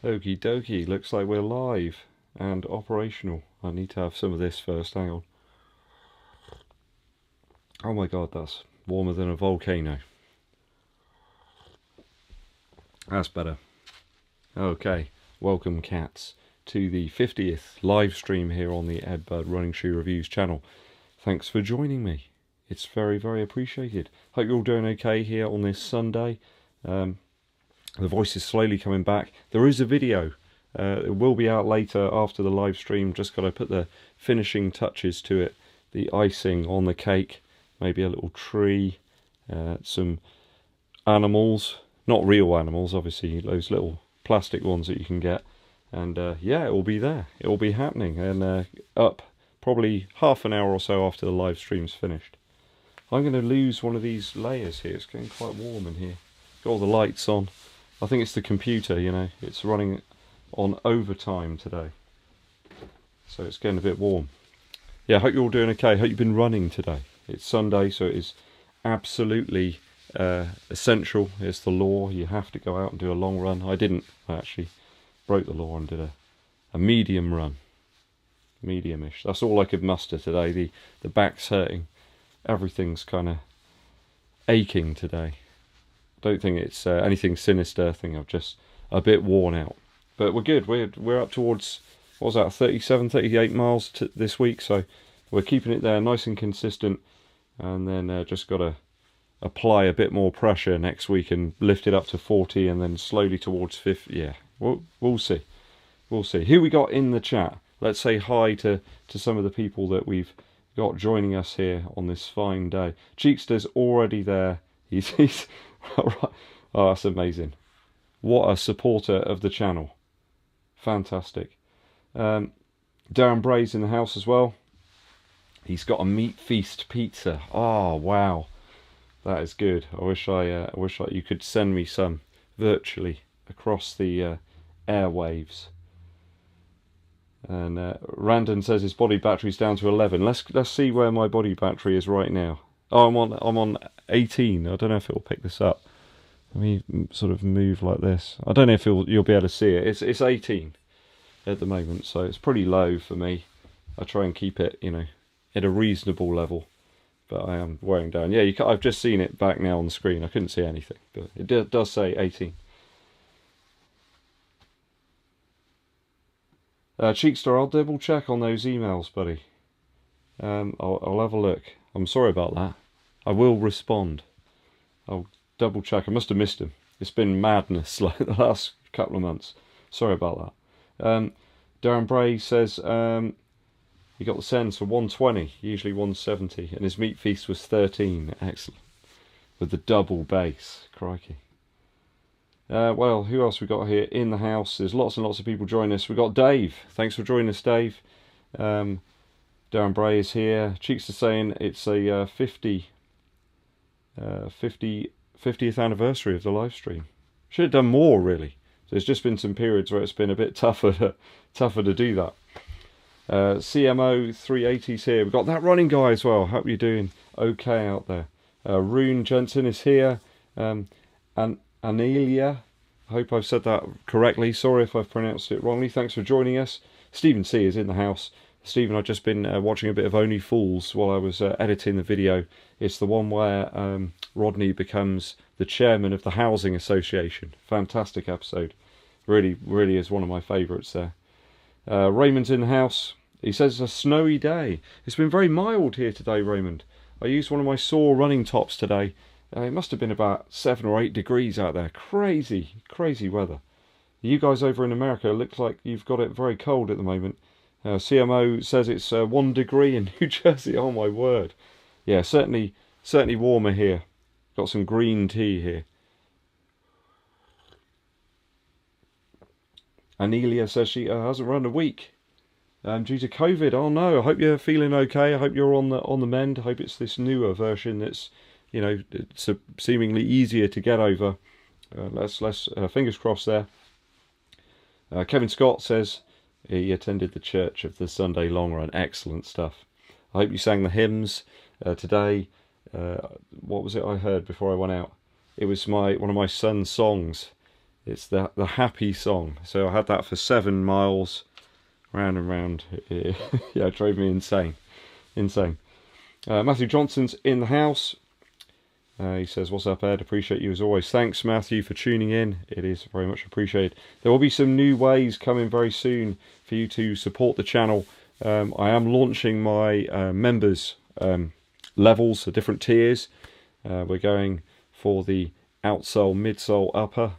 Okie dokie, looks like we're live and operational. I need to have some of this first, hang on. Oh my god, that's warmer than a volcano. That's better. Okay, welcome cats to the 50th live stream here on the EDDBUD Running Shoe Reviews channel. Thanks for joining me. It's very, very appreciated. Hope you're all doing okay here on this Sunday. The voice is slowly coming back. There is a video. It will be out later after the live stream. Just got to put the finishing touches to it. The icing on the cake. Maybe a little tree. Some animals. Not real animals, obviously. Those little plastic ones that you can get. And yeah, it will be there. It will be happening. And up probably half an hour or so after the live stream's finished. I'm going to lose one of these layers here. It's getting quite warm in here. Got all the lights on. I think it's the computer, you know, it's running on overtime today. So it's getting a bit warm. Yeah, I hope you're all doing okay. I hope you've been running today. It's Sunday, so it is absolutely essential. It's the law. You have to go out and do a long run. I didn't. I actually broke the law and did a medium run. Medium-ish. That's all I could muster today. The back's hurting. Everything's kind of aching today. Don't think it's anything sinister. I think I'm just a bit worn out, but we're good. We're up towards, what was that, 37, 38 miles this week, so we're keeping it there nice and consistent, and then just got to apply a bit more pressure next week and lift it up to 40, and then slowly towards 50. Yeah, we'll see. We'll see. Who we got in the chat? Let's say hi to some of the people that we've got joining us here on this fine day. Cheekster's already there. He's oh, that's amazing. What a supporter of the channel. Fantastic. Darren Bray's in the house as well. He's got a meat feast pizza. Oh, wow. That is good. I wish you could send me some virtually across the airwaves. And Randon says his body battery's down to 11. Let's see where my body battery is right now. Oh, I'm on 18. I don't know if it'll pick this up. Let me sort of move like this. I don't know if you'll be able to see it. It's 18 at the moment, so it's pretty low for me. I try and keep it, you know, at a reasonable level, but I am wearing down. Yeah, I've just seen it back now on the screen. I couldn't see anything, but it does say 18. Cheekster, I'll double check on those emails, buddy. I'll have a look. I'm sorry about that. I will respond. I'll double check. I must have missed him. It's been madness like the last couple of months. Sorry about that. Darren Bray says he got the sends for 120, usually 170, and his meat feast was 13. Excellent. With the double base. Crikey. Well, who else we got here in the house? There's lots and lots of people joining us. We've got Dave. Thanks for joining us, Dave. Darren Bray is here. Cheeks is saying it's a 50th anniversary of the live stream. Should have done more, really. There's just been some periods where it's been a bit tougher to do that. CMO 380's here. We've got that running guy as well. Hope you're doing okay out there. Rune Jensen is here. And Anelia, I hope I've said that correctly. Sorry if I've pronounced it wrongly. Thanks for joining us. Stephen C is in the house. Stephen, I've just been watching a bit of Only Fools while I was editing the video. It's the one where Rodney becomes the chairman of the Housing Association. Fantastic episode. Really, really is one of my favourites there. Raymond's in the house. He says it's a snowy day. It's been very mild here today, Raymond. I used one of my Soar running tops today. It must have been about 7 or 8 degrees out there. Crazy, crazy weather. You guys over in America, looks like you've got it very cold at the moment. CMO says it's 1 degree in New Jersey. Oh my word. Yeah, certainly warmer here. Got some green tea here. Anelia says she hasn't run a week due to COVID. Oh no, I hope you're feeling okay. I hope you're on the mend. I hope it's this newer version that's, you know, it's seemingly easier to get over. Let's fingers crossed there. Kevin Scott says he attended the church of the Sunday long run. Excellent stuff. I hope you sang the hymns today. What was it I heard before I went out? It was one of my son's songs. It's the happy song. So I had that for 7 miles, round and round. Yeah, it drove me insane. Matthew Johnson's in the house. He says, what's up, Ed? Appreciate you as always. Thanks, Matthew, for tuning in. It is very much appreciated. There will be some new ways coming very soon for you to support the channel. I am launching my members levels, the different tiers. We're going for the outsole, midsole, upper.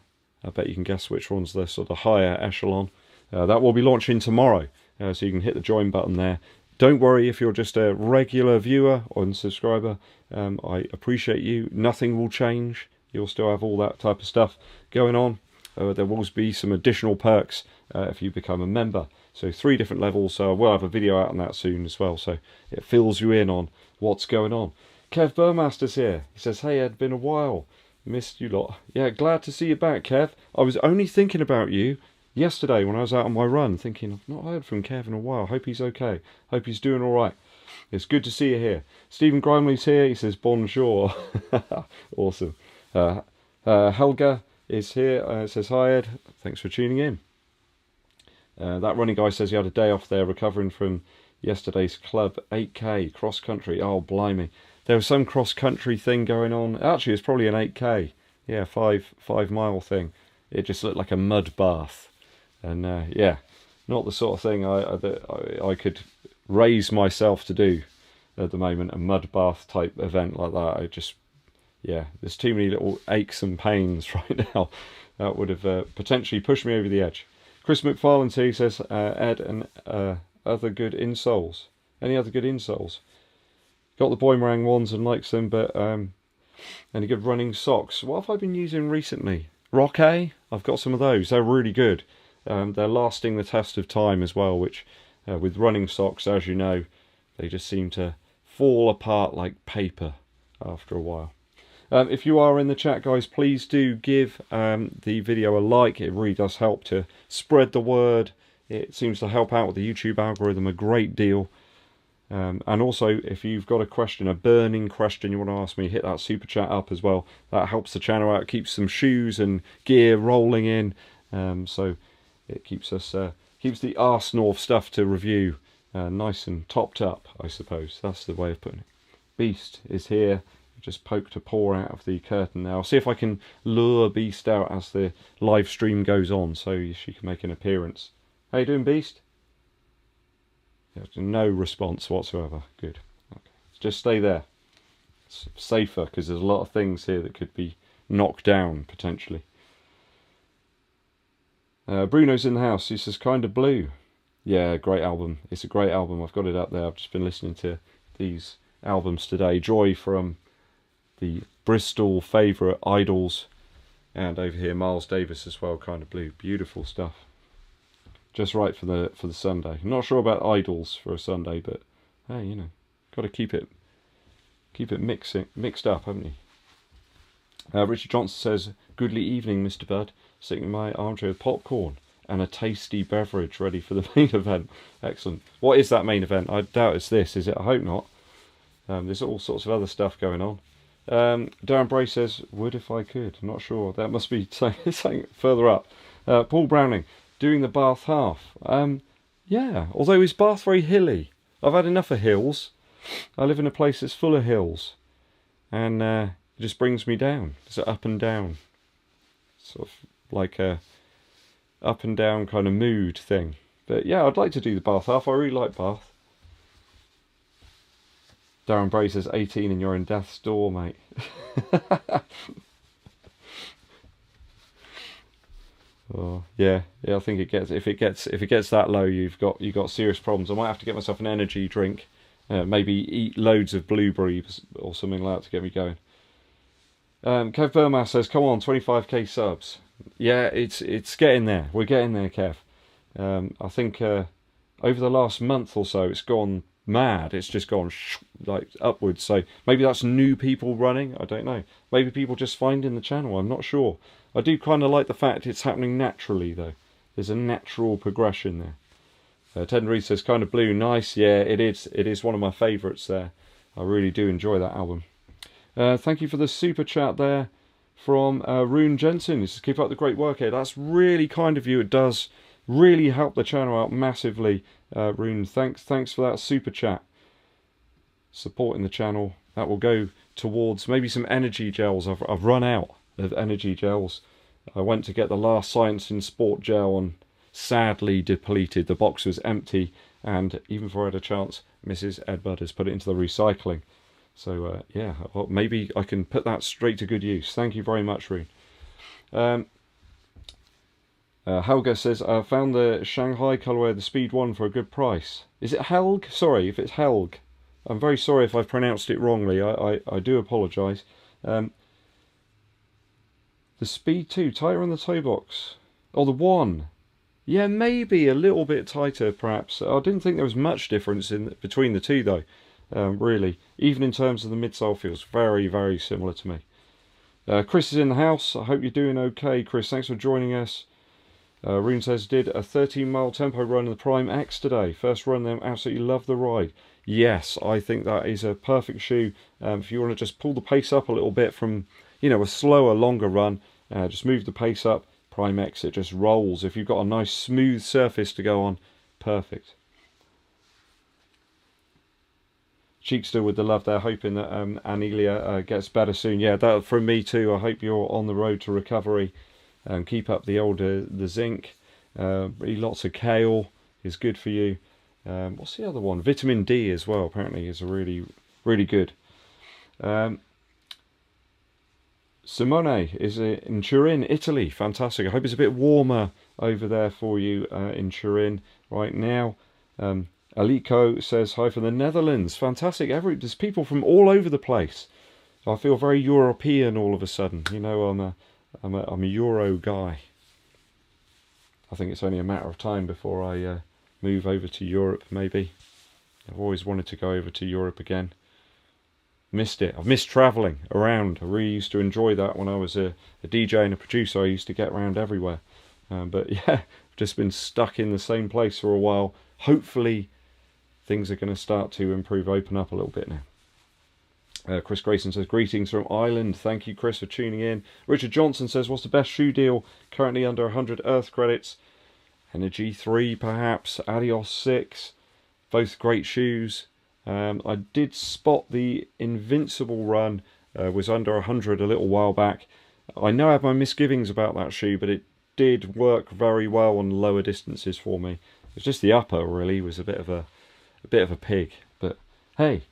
I bet you can guess which one's the sort of higher echelon. That will be launching tomorrow, so you can hit the join button there. Don't worry if you're just a regular viewer or subscriber. I appreciate you. Nothing will change. You'll still have all that type of stuff going on. There will be some additional perks if you become a member. So 3 different levels. So we'll have a video out on that soon as well. So it fills you in on what's going on. Kev Burmaster's here. He says, hey Ed, been a while. Missed you lot. Yeah, glad to see you back, Kev. I was only thinking about you yesterday when I was out on my run, thinking, I've not heard from Kev in a while. Hope he's okay. Hope he's doing all right. It's good to see you here. Stephen Grimley's here. He says, bonjour. Awesome. Helga is here. Says, hi, Ed. Thanks for tuning in. That running guy says he had a day off there recovering from yesterday's club 8K cross-country. Oh, blimey. There was some cross-country thing going on. Actually, it's probably an 8K. Yeah, 5-mile thing. It just looked like a mud bath. And yeah, not the sort of thing I could raise myself to do at the moment, a mud bath type event like that. Yeah, there's too many little aches and pains right now. That would have potentially pushed me over the edge. Chris McFarlane too says, Ed, and other good insoles. Any other good insoles? Got the Boomerang ones and likes them, but any good running socks? What have I been using recently? Rock A? I've got some of those. They're really good. They're lasting the test of time as well, which with running socks, as you know, they just seem to fall apart like paper after a while. If you are in the chat, guys, please do give the video a like. It really does help to spread the word. It seems to help out with the YouTube algorithm a great deal. And also, if you've got a question, a burning question you want to ask me, hit that super chat up as well. That helps the channel out, keeps some shoes and gear rolling in. So it keeps us, keeps the arsenal of stuff to review nice and topped up, I suppose. That's the way of putting it. Beast is here. Just poked a paw out of the curtain now. I'll see if I can lure Beast out as the live stream goes on, so she can make an appearance. How you doing, Beast? No response whatsoever. Good. Okay. Just stay there. It's safer because there's a lot of things here that could be knocked down potentially. Bruno's in the house. He says, kind of blue. Yeah, great album. It's a great album. I've got it up there. I've just been listening to these albums today. Joy from the Bristol favourite Idols, and over here Miles Davis as well. Kind of blue. Beautiful stuff. Just right for the Sunday. I'm not sure about Idols for a Sunday, but hey, you know, got to keep it mixed up, haven't you? Richard Johnson says, "Goodly evening, Mr. Bud. Sitting in my armchair with popcorn and a tasty beverage, ready for the main event." Excellent. What is that main event? I doubt it's this. Is it? I hope not. There's all sorts of other stuff going on. Darren Bray says, "Would if I could." I'm not sure. That must be something further up. Paul Browning. Doing the Bath half. Yeah, although is Bath very hilly? I've had enough of hills. I live in a place that's full of hills. And it just brings me down. It's an up and down. Sort of like a up and down kind of mood thing. But yeah, I'd like to do the Bath half. I really like Bath. Darren Bray says 18 and you're in death's door, mate. Oh, yeah, I think it gets if it gets that low, you've got serious problems. I might have to get myself an energy drink, maybe eat loads of blueberries or something like that to get me going. Kev Burmas says, "Come on, 25k subs." Yeah, it's getting there. We're getting there, Kev. I think over the last month or so, it's gone mad. It's just gone like upwards. So maybe that's new people running. I don't know. Maybe people just finding the channel. I'm not sure. I do kind of like the fact it's happening naturally, though. There's a natural progression there. Ted Reed says, "Kind of blue." Nice. Yeah, it is. It is one of my favourites there. I really do enjoy that album. Thank you for the super chat there from Rune Jensen. He says, keep up the great work here. That's really kind of you. It does really help the channel out massively. Rune, thanks for that super chat. Supporting the channel. That will go towards maybe some energy gels. I've run out of energy gels. I went to get the last Science in Sport gel and sadly depleted. The box was empty, and even before I had a chance, Mrs. EDDBUD has put it into the recycling. So yeah, well, maybe I can put that straight to good use. Thank you very much, Rune. Helga says, I found the Shanghai colourway, the Speed 1, for a good price. Is it Helg? Sorry if it's Helg. I'm very sorry if I've pronounced it wrongly. I do apologise. The Speed 2, tighter on the toe box. Oh, the 1. Yeah, maybe a little bit tighter, perhaps. I didn't think there was much difference between the two, though. Really. Even in terms of the midsole, feels very, very similar to me. Chris is in the house. I hope you're doing okay, Chris. Thanks for joining us. Rune says, did a 13-mile tempo run in the Prime X today. First run them, absolutely love the ride. Yes, I think that is a perfect shoe. If you want to just pull the pace up a little bit from, you know, a slower, longer run, just move the pace up. Prime X, it just rolls. If you've got a nice smooth surface to go on, perfect. Cheeks still with the love there, hoping that Anelia gets better soon. Yeah, that from me too. I hope you're on the road to recovery. Keep up the zinc. Really lots of kale is good for you. What's the other one? Vitamin D as well, apparently, is a really good. Simone is in Turin, Italy. Fantastic. I hope it's a bit warmer over there for you in Turin right now. Aliko says hi from the Netherlands. Fantastic. There's people from all over the place. I feel very European all of a sudden. You know, I'm a Euro guy. I think it's only a matter of time before I move over to Europe, maybe. I've always wanted to go over to Europe again. Missed it. I've missed travelling around. I really used to enjoy that when I was a DJ and a producer. I used to get around everywhere. But yeah, I've just been stuck in the same place for a while. Hopefully things are going to start to improve, open up a little bit now. Chris Grayson says, greetings from Ireland. Thank you, Chris, for tuning in. Richard Johnson says, what's the best shoe deal? Currently under 100 Earth credits. Energy 3, perhaps. Adios 6. Both great shoes. I did spot the Invincible run was under 100 a little while back. I know I have my misgivings about that shoe, but it did work very well on lower distances for me. It's just the upper really was a bit of a pig, but hey,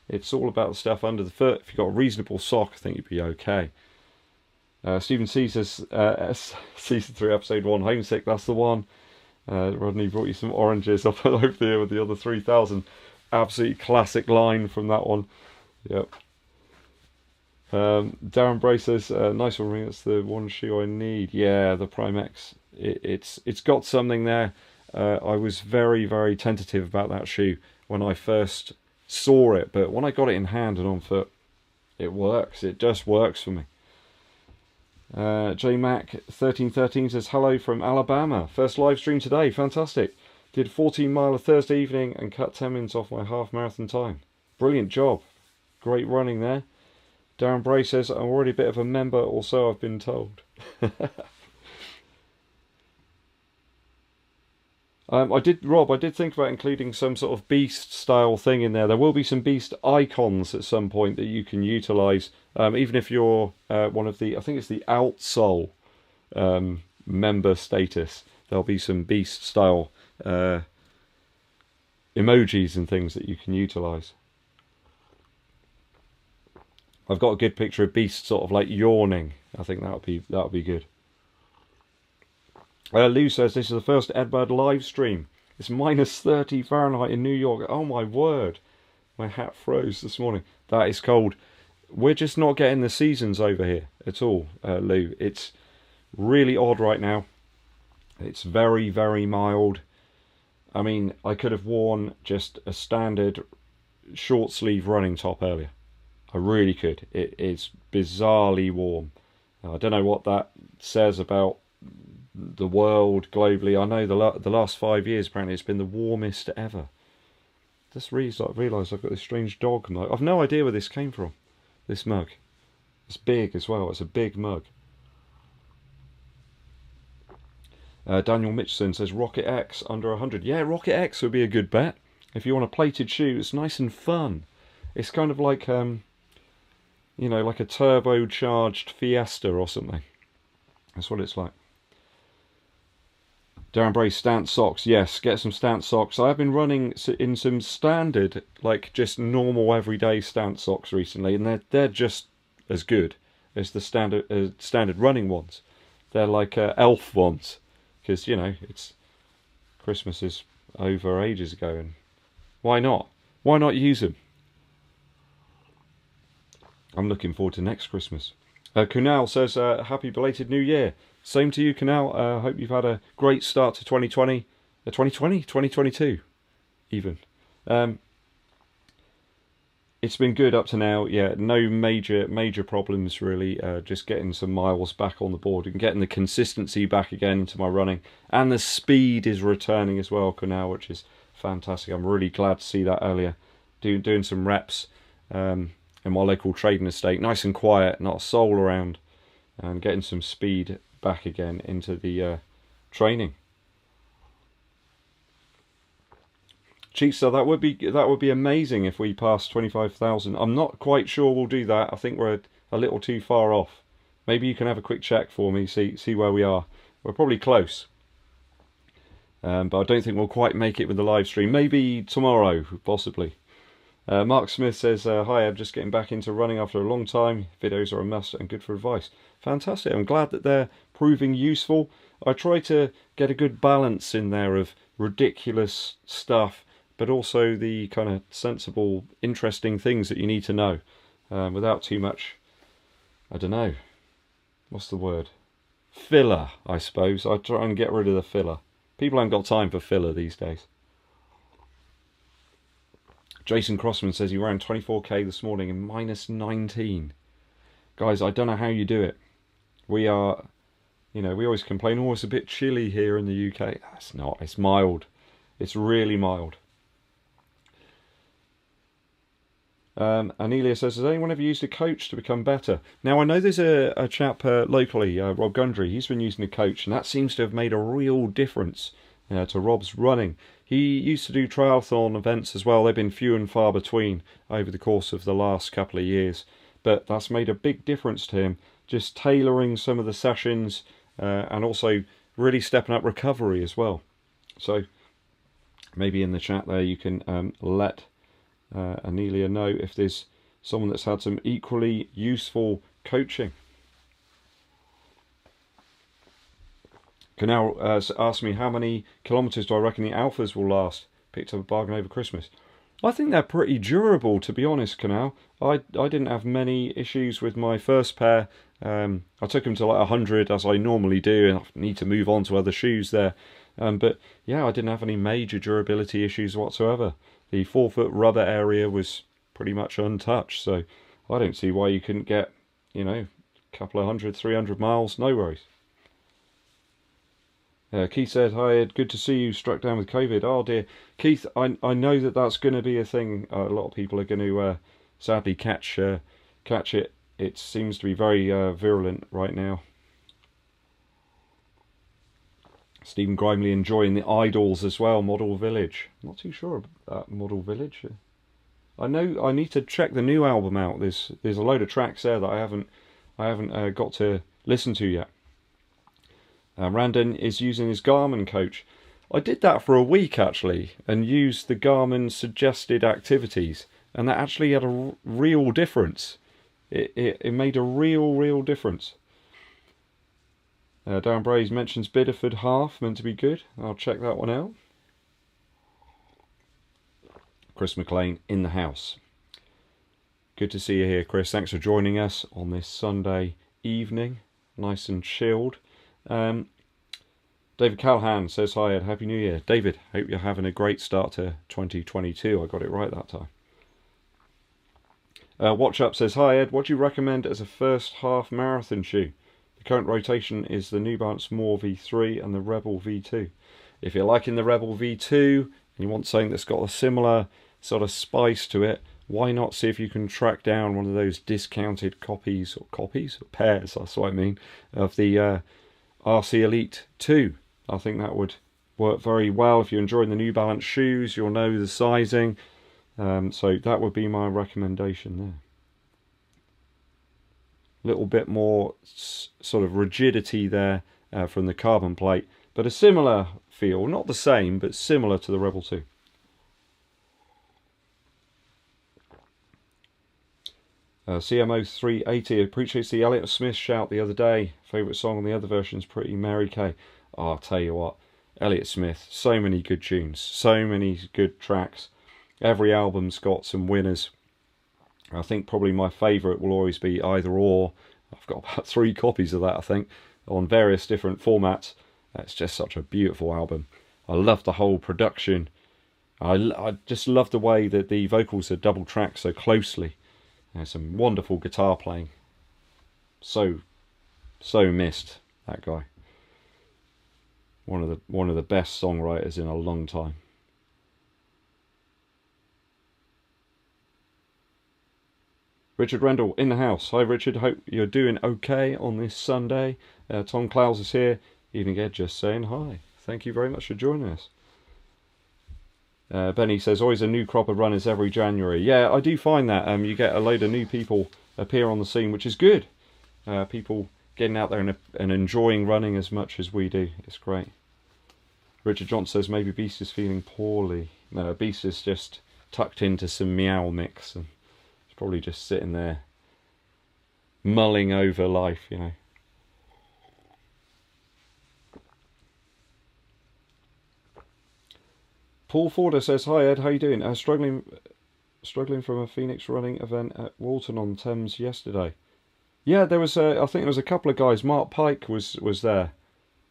it's all about the stuff under the foot. If you've got a reasonable sock, I think you'd be okay. Stephen C says, season 3 episode 1, homesick, that's the one. Rodney brought you some oranges. I'll put over there with the other 3000. Absolutely classic line from that one. Yep. Darren Bray says, nice one, that's the one shoe I need. Yeah, the Prime X. It's got something there. I was very, very tentative about that shoe when I first saw it, but when I got it in hand and on foot, it works. It just works for me. JMac1313 says, hello from Alabama. First live stream today. Fantastic. Did 14 mile Thursday evening and cut 10 minutes off my half marathon time. Brilliant job. Great running there. Darren Bray says, I'm already a bit of a member, or so I've been told. I did think about including some sort of beast style thing in there. There will be some beast icons at some point that you can utilise, even if you're one of the, I think it's the outsole member status. There'll be some beast style emojis and things that you can utilise. I've got a good picture of Beast sort of like yawning. I think that would be good. Lou says, this is the first EDDBUD live stream. It's minus 30 Fahrenheit in New York. Oh my word. My hat froze this morning. That is cold. We're just not getting the seasons over here at all, Lou. It's really odd right now. It's very, very mild. I mean, I could have worn just a standard short sleeve running top earlier. I really could. It's bizarrely warm. I don't know what that says about the world globally. I know the last 5 years apparently it's been the warmest ever. Just realised I've got this strange dog. I've no idea where this came from. This mug. It's big as well. It's a big mug. Daniel Mitchison says Rocket X under 100. Yeah, Rocket X would be a good bet. If you want a plated shoe, it's nice and fun. It's kind of like, you know, like a turbocharged Fiesta or something. That's what it's like. Darren Bray, Stance socks. Yes, get some Stance socks. I have been running in some standard, like just normal everyday Stance socks recently, and they're just as good as the standard running ones. They're like elf ones. Because, you know, Christmas is over ages ago, and why not? Why not use them? I'm looking forward to next Christmas. Kunal says, happy belated New Year. Same to you, Kunal. Hope you've had a great start to 2020. 2022, even. It's been good up to now. Yeah, no major problems really. Just getting some miles back on the board and getting the consistency back again into my running, and the speed is returning as well, Kunal, which is fantastic. I'm really glad to see that earlier. Doing some reps in my local trading estate, nice and quiet, not a soul around, and getting some speed back again into the training. Chiefs, that would be amazing if we passed 25,000. I'm not quite sure we'll do that. I think we're a little too far off. Maybe you can have a quick check for me, see where we are. We're probably close, but I don't think we'll quite make it with the live stream. Maybe tomorrow, possibly. Mark Smith says, hi, I'm just getting back into running after a long time. Videos are a must and good for advice. Fantastic. I'm glad that they're proving useful. I try to get a good balance in there of ridiculous stuff, but also the kind of sensible, interesting things that you need to know, without too much, I don't know, what's the word? Filler, I suppose. I try and get rid of the filler. People haven't got time for filler these days. Jason Crossman says he ran 24k this morning in -19. Guys, I don't know how you do it. We are, you know, we always complain, oh, it's a bit chilly here in the UK. It's not, it's mild. It's really mild. Anelia says, has anyone ever used a coach to become better? Now, I know there's a chap locally, Rob Gundry. He's been using a coach, and that seems to have made a real difference to Rob's running. He used to do triathlon events as well. They've been few and far between over the course of the last couple of years, but that's made a big difference to him, just tailoring some of the sessions and also really stepping up recovery as well. So maybe in the chat there you can let Anelia know if there's someone that's had some equally useful coaching. Canal asked me, how many kilometres do I reckon the Alphas will last? Picked up a bargain over Christmas. I think they're pretty durable, to be honest, Canal. I didn't have many issues with my first pair. I took them to like 100 as I normally do, and I need to move on to other shoes there. But yeah, I didn't have any major durability issues whatsoever. The forefoot rubber area was pretty much untouched, so I don't see why you couldn't get, you know, a couple of 300 miles, no worries. Keith said, hi Ed, good to see you struck down with COVID. Oh dear. Keith, I know that's going to be a thing. A lot of people are going to sadly catch it. It seems to be very virulent right now. Stephen Grimley enjoying the Idols as well, Model Village. Not too sure about Model Village. I know I need to check the new album out. There's a load of tracks there that I haven't got to listen to yet. Randon is using his Garmin coach. I did that for a week actually, and used the Garmin suggested activities, and that actually had a real difference. It made a real difference. Darren Brays mentions Bideford half, meant to be good. I'll check that one out. Chris McLean in the house. Good to see you here, Chris. Thanks for joining us on this Sunday evening. Nice and chilled. David Callahan says, hi Ed, Happy New Year. David, hope you're having a great start to 2022. I got it right that time. Watch Up says, hi Ed, what do you recommend as a first half marathon shoe? The current rotation is the New Balance More V3 and the Rebel V2. If you're liking the Rebel V2 and you want something that's got a similar sort of spice to it, why not see if you can track down one of those discounted copies or pairs, that's what I mean, of the RC Elite 2. I think that would work very well. If you're enjoying the New Balance shoes, you'll know the sizing. So that would be my recommendation there. Little bit more sort of rigidity there from the carbon plate, but a similar feel, not the same, but similar to the Rebel 2. CMO 380 appreciates the Elliott Smith shout the other day. Favourite song on the other version's Pretty Mary Kay. Oh, I'll tell you what, Elliott Smith, so many good tunes, so many good tracks. Every album's got some winners. I think probably my favourite will always be Either Or. I've got about 3 copies of that, I think, on various different formats. It's just such a beautiful album. I love the whole production. I just love the way that the vocals are double tracked so closely. There's some wonderful guitar playing. So missed that guy. One of the best songwriters in a long time. Richard Rendell in the house. Hi Richard, hope you're doing okay on this Sunday. Tom Clowes is here. Evening Ed just saying hi. Thank you very much for joining us. Benny says, always a new crop of runners every January. Yeah, I do find that. You get a load of new people appear on the scene, which is good. People getting out there and enjoying running as much as we do. It's great. Richard Johnson says, maybe Beast is feeling poorly. No, Beast is just tucked into some meow mix and he's probably just sitting there mulling over life, you know. Paul Forder says, hi Ed, how you doing? Struggling from a Phoenix running event at Walton on Thames yesterday. Yeah, there was I think there was a couple of guys. Mark Pike was there.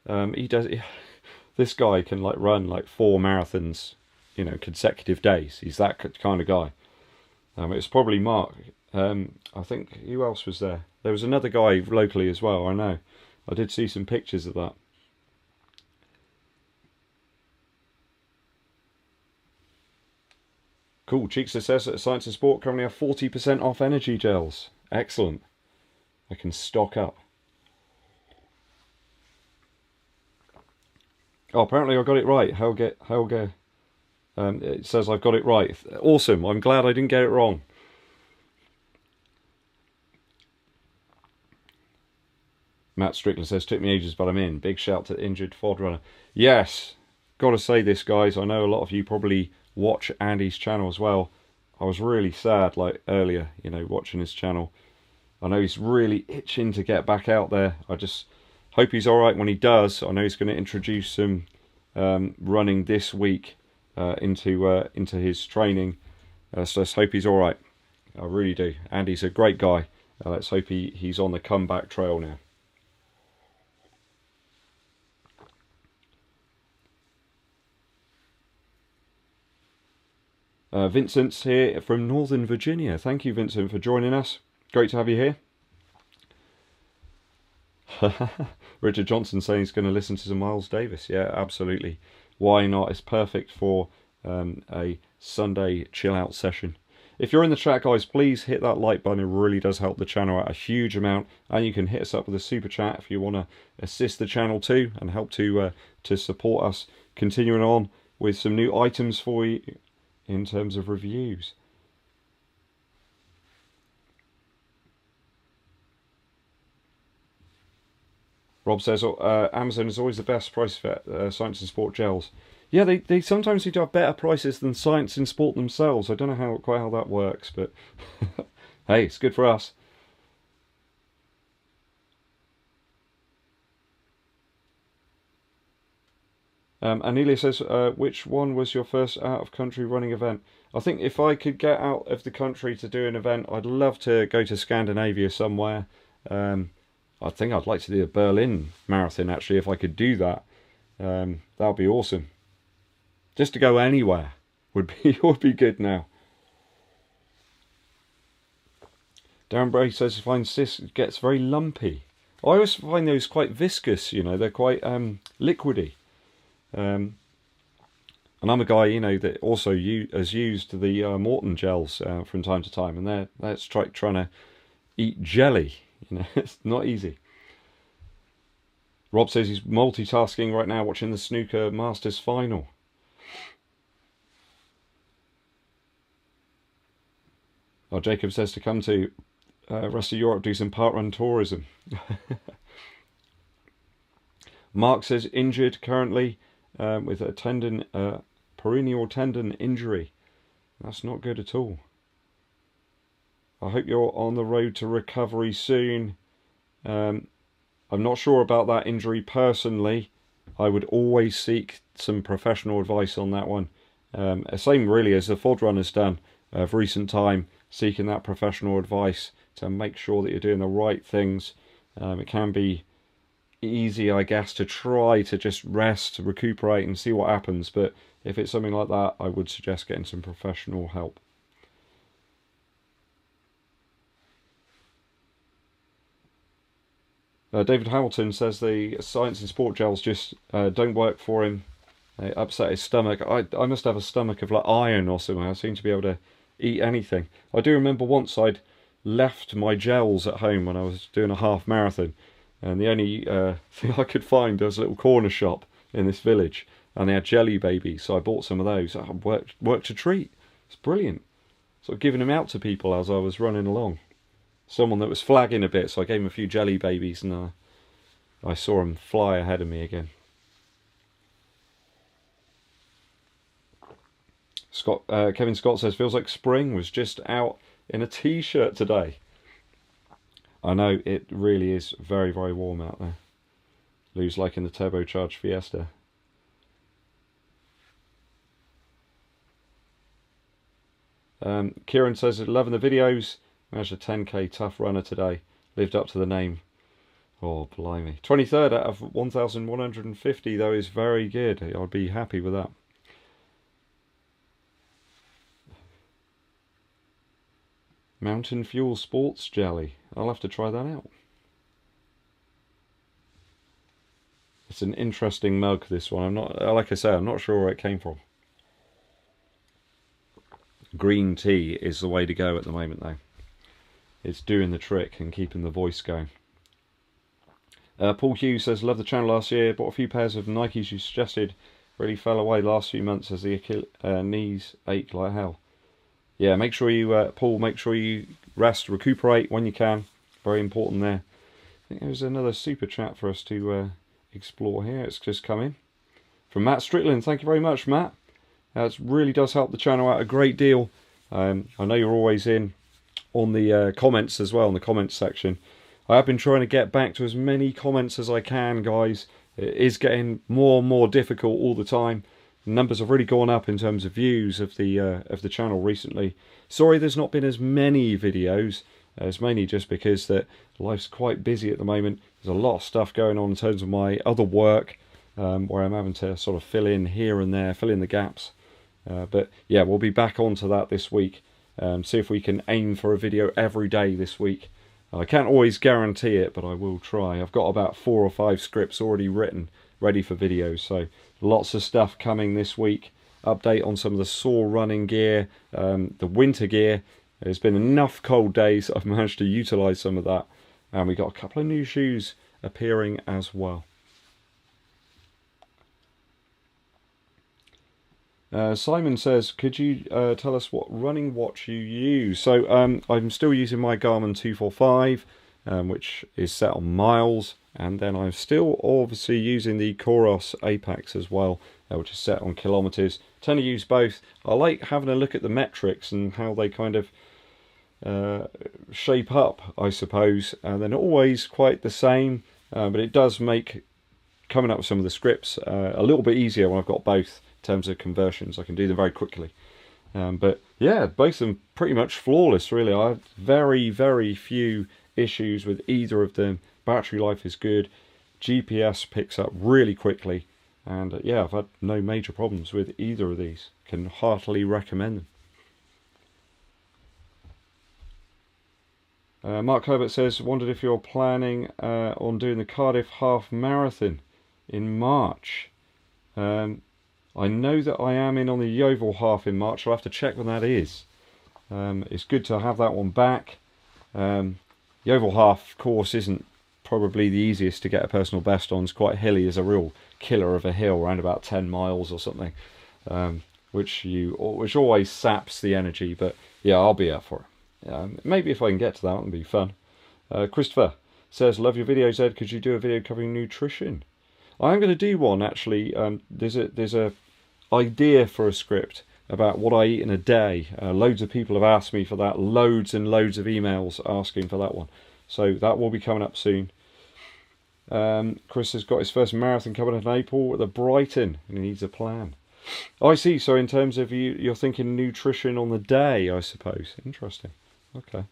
This guy can like run like 4 marathons, you know, consecutive days. He's that kind of guy. It's probably Mark. I think, who else was there? There was another guy locally as well, I know. I did see some pictures of that. Cool. Cheekster says that Science and Sport currently have 40% off energy gels. Excellent. I can stock up. Oh, apparently I got it right. Helge. It says I've got it right. Awesome. I'm glad I didn't get it wrong. Matt Strickler says, took me ages, but I'm in. Big shout to the injured FOD runner. Yes. Got to say this, guys. I know a lot of you probably watch Andy's channel as well. I was really sad like earlier, you know, watching his channel. I know he's really itching to get back out there. I just hope he's alright when he does. I know he's going to introduce some running this week into his training. So let's hope he's alright. I really do. Andy's a great guy. Let's hope he's on the comeback trail now. Vincent's here from Northern Virginia. Thank you, Vincent, for joining us. Great to have you here. Richard Johnson saying he's going to listen to some Miles Davis. Yeah, absolutely. Why not? It's perfect for a Sunday chill-out session. If you're in the chat, guys, please hit that like button. It really does help the channel out a huge amount. And you can hit us up with a super chat if you want to assist the channel too and help to support us continuing on with some new items for you in terms of reviews. Rob says, Amazon is always the best price for Science and Sport gels. Yeah, they sometimes seem to have better prices than Science and Sport themselves. I don't know quite how that works, but hey, it's good for us. Anelia says, which one was your first out-of-country running event? I think if I could get out of the country to do an event, I'd love to go to Scandinavia somewhere. I think I'd like to do a Berlin marathon, actually, if I could do that. That would be awesome. Just to go anywhere would be good now. Darren Bray says he finds this gets very lumpy. I always find those quite viscous, you know, they're quite liquidy. I And I'm a guy, you know, that also has used the Morton gels from time to time, and that's trying to eat jelly. You know, it's not easy. Rob says he's multitasking right now, watching the snooker Masters final. Oh, Jacob says to come to rest of Europe, do some parkrun tourism. Mark says injured currently with a tendon, peroneal tendon injury. That's not good at all. I hope you're on the road to recovery soon. I'm not sure about that injury personally. I would always seek some professional advice on that one. Same really as the FOD run has done of recent time, seeking that professional advice to make sure that you're doing the right things. It can be easy, I guess, to try to just rest, recuperate and see what happens, but if it's something like that, I would suggest getting some professional help. David Hamilton says the Science and Sport gels just don't work for him. They upset his stomach. I must have a stomach of like iron or something. I seem to be able to eat anything. I do remember once I'd left my gels at home when I was doing a half marathon, and the only thing I could find was a little corner shop in this village, and they had jelly babies, so I bought some of those. I worked a treat. It's brilliant. Sort of giving them out to people as I was running along. Someone that was flagging a bit, so I gave him a few jelly babies, and I saw him fly ahead of me again. Kevin Scott says, feels like spring was just out in a t-shirt today. I know, it really is very, very warm out there. Lou's like in the turbocharged Fiesta. Kieran says, loving the videos. Managed a 10k tough runner today. Lived up to the name. Oh, blimey. 23rd out of 1,150, though, is very good. I'd be happy with that. Mountain Fuel Sports Jelly. I'll have to try that out. It's an interesting mug, this one. I'm not, like I say, I'm not sure where it came from. Green tea is the way to go at the moment, though. It's doing the trick and keeping the voice going. Paul Hughes says, love the channel last year. Bought a few pairs of Nikes you suggested. Really fell away last few months as the knees ache like hell. Yeah, make sure you, Paul, make sure you rest, recuperate when you can. Very important there. I think there's another super chat for us to explore here. It's just come in. From Matt Strickland. Thank you very much, Matt. It really does help the channel out a great deal. I know you're always in on the comments as well, in the comments section. I have been trying to get back to as many comments as I can, guys. It is getting more and more difficult all the time. The numbers have really gone up in terms of views of the channel recently. Sorry there's not been as many videos. It's mainly just because that life's quite busy at the moment. There's a lot of stuff going on in terms of my other work, where I'm having to sort of fill in here and there, fill in the gaps. But yeah, we'll be back onto that this week. See if we can aim for a video every day this week. I can't always guarantee it, but I will try. I've got about 4 or 5 scripts already written, ready for videos, so lots of stuff coming this week. Update on some of the sore running gear, the winter gear. There's been enough cold days I've managed to utilise some of that, and we got a couple of new shoes appearing as well. Simon says, could you tell us what running watch you use? So I'm still using my Garmin 245, which is set on miles, and then I'm still obviously using the Coros Apex as well, which is set on kilometres. Tend to use both. I like having a look at the metrics and how they kind of shape up, I suppose, and they're not always quite the same, but it does make coming up with some of the scripts a little bit easier when I've got both. In terms of conversions, I can do them very quickly. But yeah, both of them pretty much flawless, really. I have very, very few issues with either of them. Battery life is good. GPS picks up really quickly. And yeah, I've had no major problems with either of these. Can heartily recommend them. Mark Herbert says, wondered if you're planning on doing the Cardiff Half Marathon in March. I know that I am in on the Yeovil half in March. I'll have to check when that is. It's good to have that one back. Yeovil half course isn't probably the easiest to get a personal best on. It's quite hilly. It's a real killer of a hill, around about 10 miles or something, which always saps the energy. But yeah, I'll be up for it. Maybe if I can get to that, it'll be fun. Christopher says, love your videos, Ed. Could you do a video covering nutrition? I'm going to do one actually. There's a idea for a script about what I eat in a day. Loads of people have asked me for that. Loads and loads of emails asking for that one. So that will be coming up soon. Chris has got his first marathon coming in April at the Brighton, and he needs a plan. Oh, I see. So in terms of you're thinking nutrition on the day, I suppose. Interesting. Okay.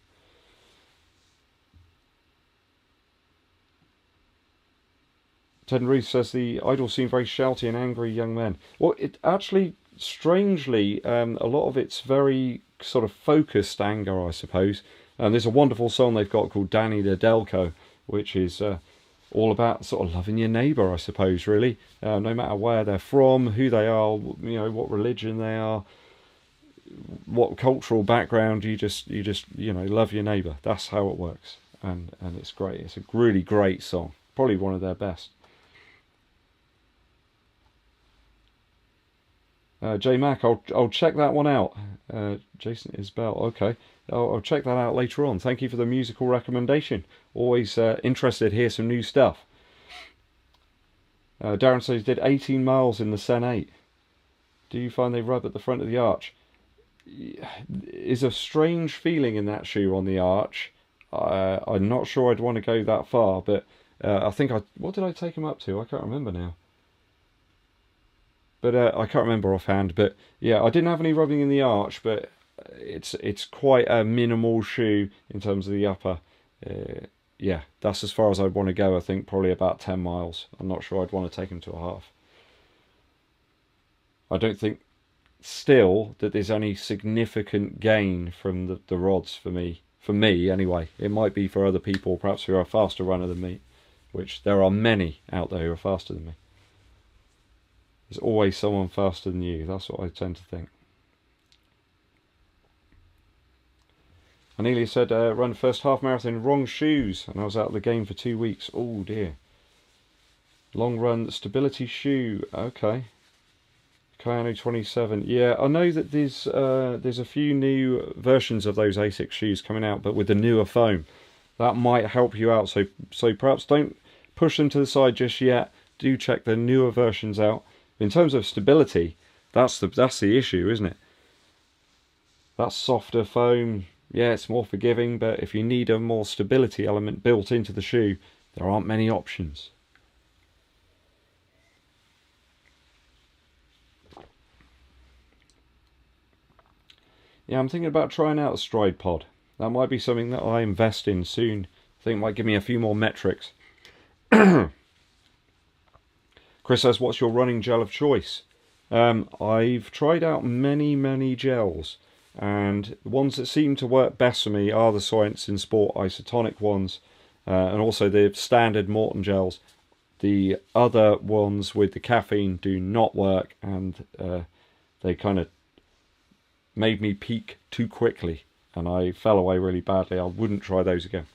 Ted and Ruth says the idols seem very shouty and angry young men. Well, it actually, strangely, a lot of it's very sort of focused anger, I suppose. And there's a wonderful song they've got called Danny the Delco, which is all about sort of loving your neighbour, I suppose, really. No matter where they're from, who they are, you know, what religion they are, what cultural background, you just love your neighbour. That's how it works. And it's great. It's a really great song. Probably one of their best. J Mac, I'll check that one out. Jason Isbell, okay. I'll check that out later on. Thank you for the musical recommendation. Always interested to hear some new stuff. Darren says did 18 miles in the Sen 8. Do you find they rub at the front of the arch? Is a strange feeling in that shoe on the arch. I'm not sure I'd want to go that far, but I think what did I take them up to? I can't remember now. But I can't remember offhand. But yeah, I didn't have any rubbing in the arch, but it's quite a minimal shoe in terms of the upper. Yeah, that's as far as I'd want to go. I think probably about 10 miles. I'm not sure I'd want to take them to a half. I don't think still that there's any significant gain from the rods for me. For me, anyway. It might be for other people, perhaps who are a faster runner than me, which there are many out there who are faster than me. There's always someone faster than you. That's what I tend to think. Anelia said, run the first half marathon in wrong shoes, and I was out of the game for 2 weeks. Oh dear. Long run stability shoe. Okay. Kayano 27. Yeah, I know that there's a few new versions of those ASICS shoes coming out, but with the newer foam. That might help you out. So perhaps don't push them to the side just yet. Do check the newer versions out. In terms of stability, that's the issue, isn't it? That's softer foam. Yeah, it's more forgiving, but if you need a more stability element built into the shoe, there aren't many options. Yeah, I'm thinking about trying out a Stride Pod. That might be something that I invest in soon. I think it might give me a few more metrics. Chris says, what's your running gel of choice? I've tried out many gels, and the ones that seem to work best for me are the Science in Sport isotonic ones, and also the standard Morton gels. The other ones with the caffeine do not work, and they kind of made me peak too quickly, and I fell away really badly. I wouldn't try those again.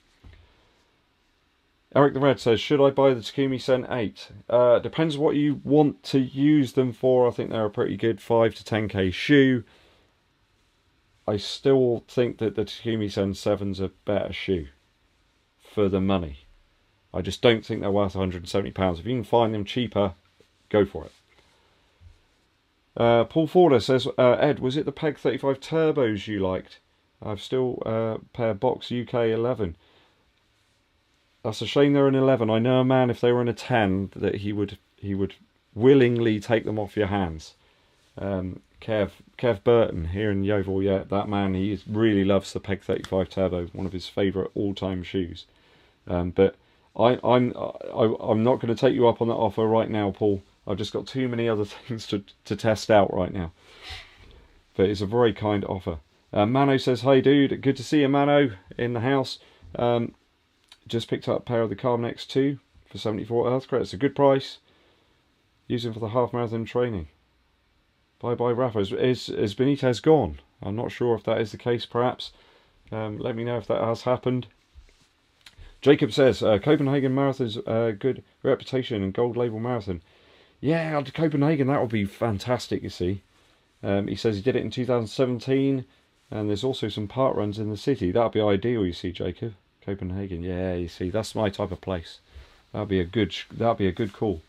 Eric the Red says, should I buy the Takumi Sen 8? Depends what you want to use them for. I think they're a pretty good 5 to 10k shoe. I still think that the Takumi Sen 7's a better shoe for the money. I just don't think they're worth £170. If you can find them cheaper, go for it. Paul Forder says, Ed, was it the Peg 35 Turbos you liked? I've still a pair Box UK 11. That's a shame they're an 11. I know a man, if they were in a 10, that he would willingly take them off your hands. Kev Burton here in Yeovil, yeah, that man, he really loves the Peg 35 Turbo, one of his favourite all-time shoes. But I'm not going to take you up on that offer right now, Paul. I've just got too many other things to test out right now. But it's a very kind offer. Mano says, hey dude, good to see you, Mano, in the house. Just picked up a pair of the Carbon X2 for 74 Earth credits. It's a good price. Use them for the half marathon training. Bye-bye, Rafa. Is Benitez gone? I'm not sure if that is the case, perhaps. Let me know if that has happened. Jacob says, Copenhagen Marathon's good reputation and gold label marathon. Yeah, Copenhagen, that would be fantastic, you see. He says he did it in 2017, and there's also some park runs in the city. That would be ideal, you see, Jacob. Copenhagen, yeah, you see, that's my type of place. That'd be a good call.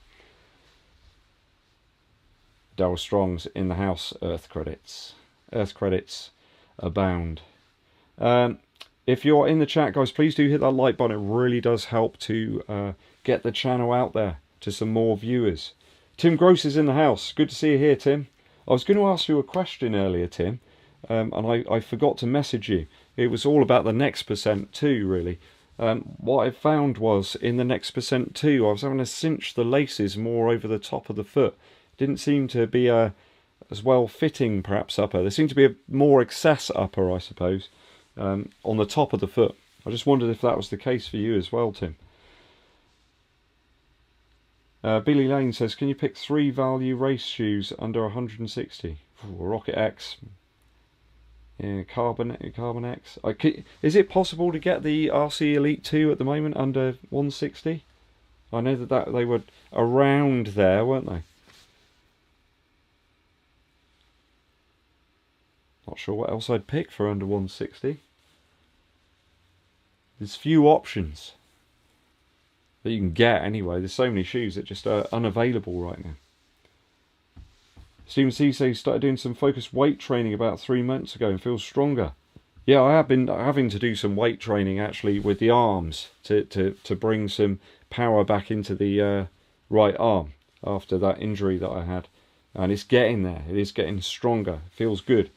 Daryl Strong's in the house. Earth credits abound. If you're in the chat, guys, please do hit that like button. It really does help to get the channel out there to some more viewers. Tim Gross is in the house. Good to see you here, Tim. I was going to ask you a question earlier, Tim, and I forgot to message you. It was all about the next percent too, really. What I found was in the next percent too, I was having to cinch the laces more over the top of the foot. Didn't seem to be as well fitting, perhaps, upper. There seemed to be a more excess upper, I suppose, on the top of the foot. I just wondered if that was the case for you as well, Tim. Billy Lane says, can you pick 3 value race shoes under 160? Ooh, Rocket X. Yeah, Carbon X. Is it possible to get the RC Elite 2 at the moment under 160? I know that they were around there, weren't they? Not sure what else I'd pick for under 160. There's few options that you can get anyway. There's so many shoes that just are unavailable right now. Steven Cisse started doing some focused weight training about 3 months ago and feels stronger. Yeah, I have been having to do some weight training actually with the arms to bring some power back into the right arm after that injury that I had. And it's getting there. It is getting stronger. It feels good.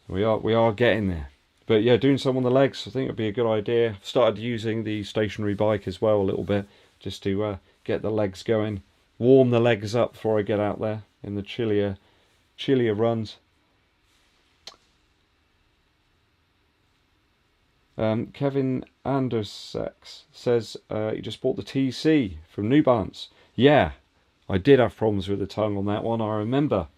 We are getting there. But yeah, doing some on the legs, I think would be a good idea. I've started using the stationary bike as well a little bit, just to get the legs going, warm the legs up before I get out there in the chillier runs. Kevin Andersex says he just bought the TC from New Balance. Yeah, I did have problems with the tongue on that one. I remember.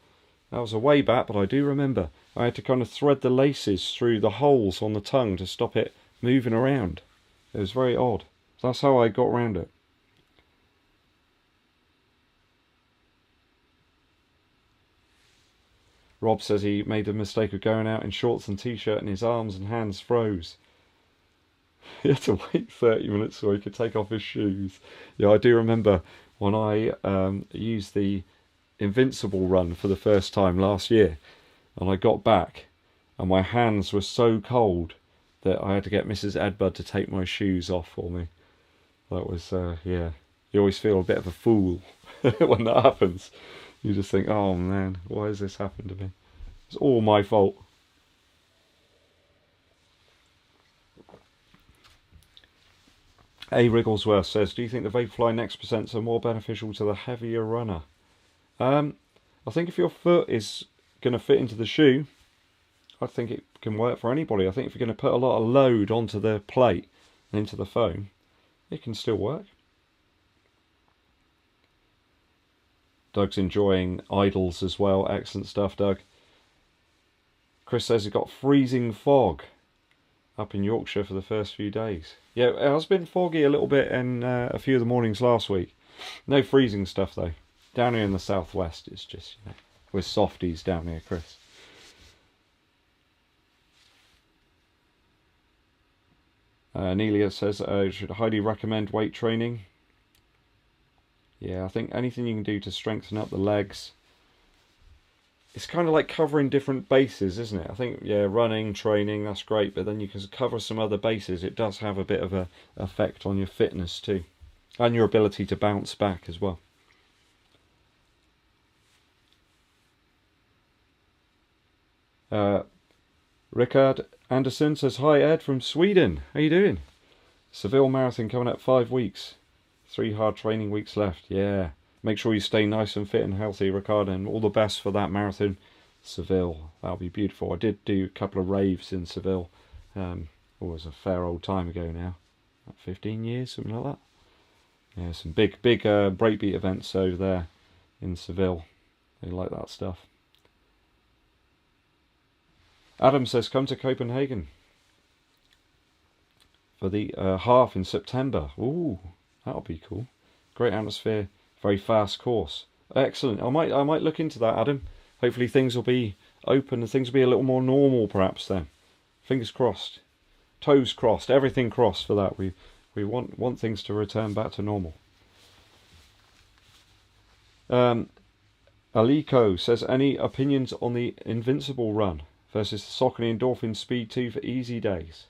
That was a way back, but I do remember. I had to kind of thread the laces through the holes on the tongue to stop it moving around. It was very odd. That's how I got around it. Rob says he made the mistake of going out in shorts and t-shirt and his arms and hands froze. He had to wait 30 minutes so he could take off his shoes. Yeah, I do remember when I used the Invincible run for the first time last year, and I got back and my hands were so cold that I had to get Mrs. EDDBUD to take my shoes off for me. That was, yeah, you always feel a bit of a fool when that happens. You just think, oh man, why has this happened to me? It's all my fault. A. Wrigglesworth says, do you think the Vapefly Next Percents are more beneficial to the heavier runner? I think if your foot is going to fit into the shoe, I think it can work for anybody. I think if you're going to put a lot of load onto the plate and into the foam, it can still work. Doug's enjoying Idols as well. Excellent stuff, Doug. Chris says it got freezing fog up in Yorkshire for the first few days. Yeah, it has been foggy a little bit in a few of the mornings last week. No freezing stuff though. Down here in the southwest, it's just, you know, we're softies down here, Chris. Nelia says, should highly recommend weight training. Yeah, I think anything you can do to strengthen up the legs. It's kind of like covering different bases, isn't it? I think, yeah, running, training, that's great, but then you can cover some other bases. It does have a bit of an effect on your fitness too, and your ability to bounce back as well. Rickard Anderson says, hi Ed from Sweden, how you doing? Seville Marathon coming up 5 weeks. 3 hard training weeks left. Yeah, make sure you stay nice and fit and healthy, Rickard, and all the best for that marathon. Seville, that'll be beautiful. I did do a couple of raves in Seville. It was a fair old time ago now, like 15 years, something like that. Yeah, some big breakbeat events over there in Seville. They like that stuff. Adam says, come to Copenhagen for the half in September. Ooh, that'll be cool. Great atmosphere, very fast course. Excellent. I might look into that, Adam. Hopefully things will be open and things will be a little more normal perhaps then. Fingers crossed. Toes crossed, everything crossed for that. We want things to return back to normal. Aliko says, any opinions on the Invincible run versus the Saucony Endorphin Speed 2 for easy days?